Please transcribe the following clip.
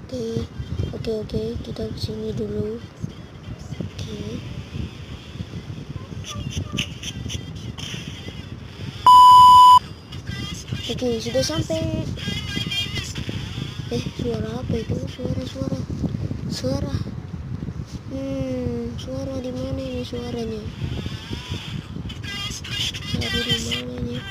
Oke, kita kesini dulu. Oke, sudah sampai. Suara apa itu? Suara. Suara di mana ini suaranya? Suara di mana nih?